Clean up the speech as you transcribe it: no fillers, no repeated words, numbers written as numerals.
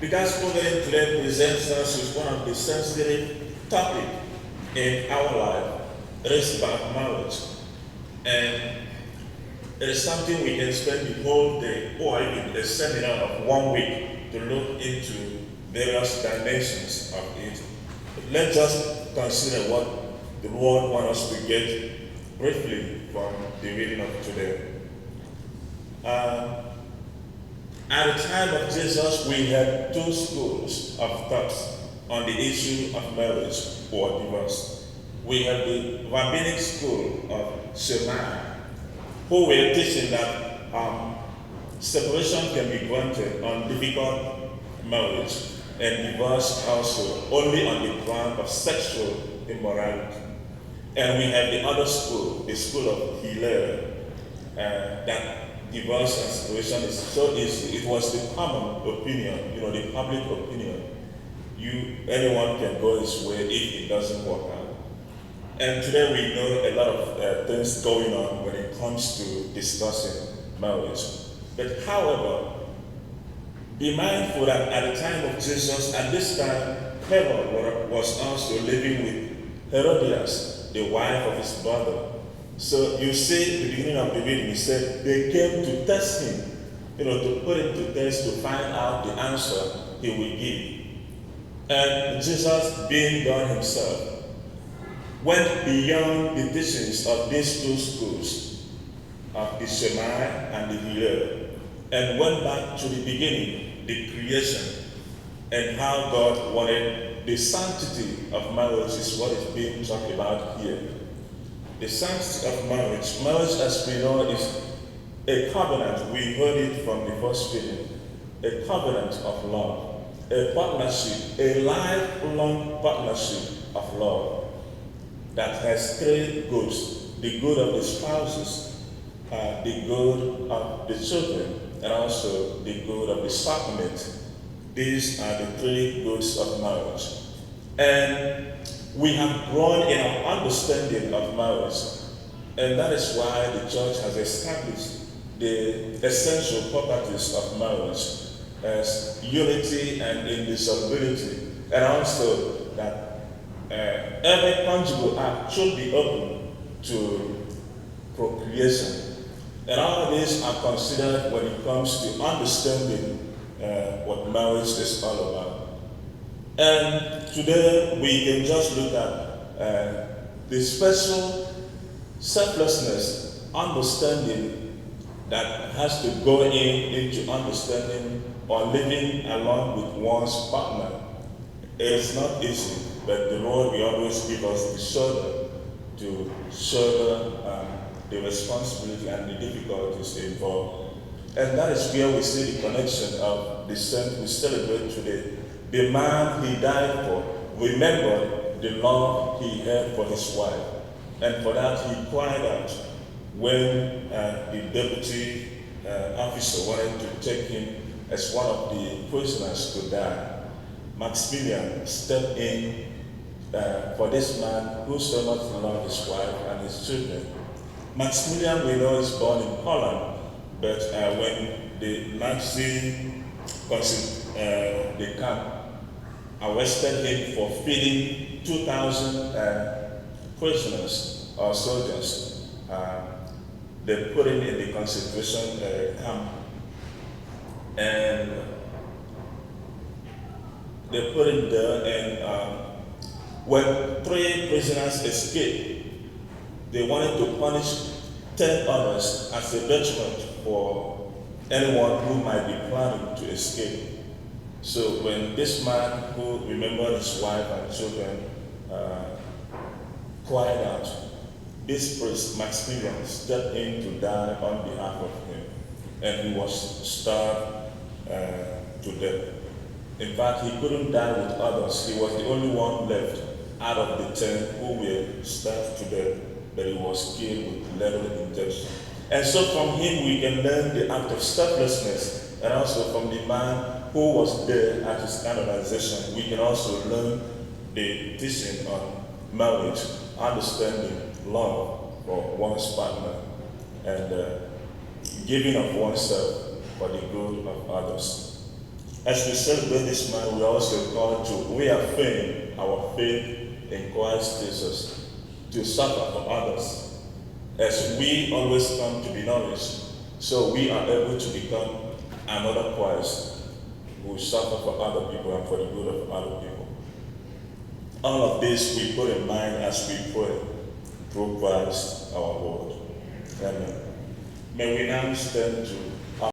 The gospel then today presents us with one of the sensitive topics in our life. It is about marriage. And it is something we can spend the whole day or even a seminar of 1 week to look into various dimensions of it. But let's just consider what the Lord wants us to get briefly from the reading of today. At the time of Jesus, we had two schools of thoughts on the issue of marriage or divorce. We had the rabbinic school of Shammai, who were teaching that separation can be granted on difficult marriage and divorce also only on the ground of sexual immorality. And we have the other school, the school of Hillel, that divorce and separation is so easy. It was the common opinion, the public opinion. Anyone can go his way if it doesn't work out. And today we know a lot of things going on when it comes to discussing marriage. But however, be mindful that at the time of Jesus, at this time, Herod was also living with Herodias, the wife of his brother. So you see, the beginning of the reading, he said they came to test him, to put him to test to find out the answer he will give. And Jesus, being God himself, went beyond the teachings of these two schools, of the Shammai and the Hillel, and went back to the beginning, the creation, and how God wanted the sanctity of marriage is what is being talked about here. The sanctity of marriage. Marriage, as we know, is a covenant. We heard it from the first reading. A covenant of love. A partnership, a lifelong partnership of love that has three goods. The good of the spouses, the good of the children, and also the good of the sacrament. These are the three goods of marriage. And we have grown in our understanding of marriage, and that is why the church has established the essential properties of marriage as unity and indissolubility, and also that every conjugal act should be open to procreation. And all of these are considered when it comes to understanding what marriage is all about. And today we can just look at the special selflessness, understanding that has to go into understanding or living along with one's partner. It's not easy, but the Lord will always give us the shoulder to shoulder the responsibility and the difficulties involved. And that is where we see the connection of the saint we celebrate today. The man he died for remembered the love he had for his wife. And for that he cried out when the deputy officer wanted to take him as one of the prisoners to die. Maximilian stepped in for this man who so much loved his wife and his children. Maximilian, we know, is born in Poland, but when the Nazi the camp arrested him for feeding 2,000 prisoners or soldiers, they put him in the concentration camp, and they put him there, and when 3 prisoners escaped, they wanted to punish 10 others as a deterrent for anyone who might be planning to escape. So when this man who remembered his wife and children cried out, this priest, Maximilian, stepped in to die on behalf of him, and he was starved to death. In fact, he couldn't die with others. He was the only one left out of the 10 who were starved to death, but he was killed with lethal injection. And so from him we can learn the act of selflessness, and also from the man who was there at his canonization, we can also learn the teaching on marriage, understanding love for one's partner, and giving of oneself for the good of others. As we celebrate this month, we are also called to reaffirm our faith in Christ Jesus, to suffer for others, as we always come to be nourished, so we are able to become another Christ who suffer for other people and for the good of other people. All of this we put in mind as we pray through Christ our Lord. Amen. May we now stand to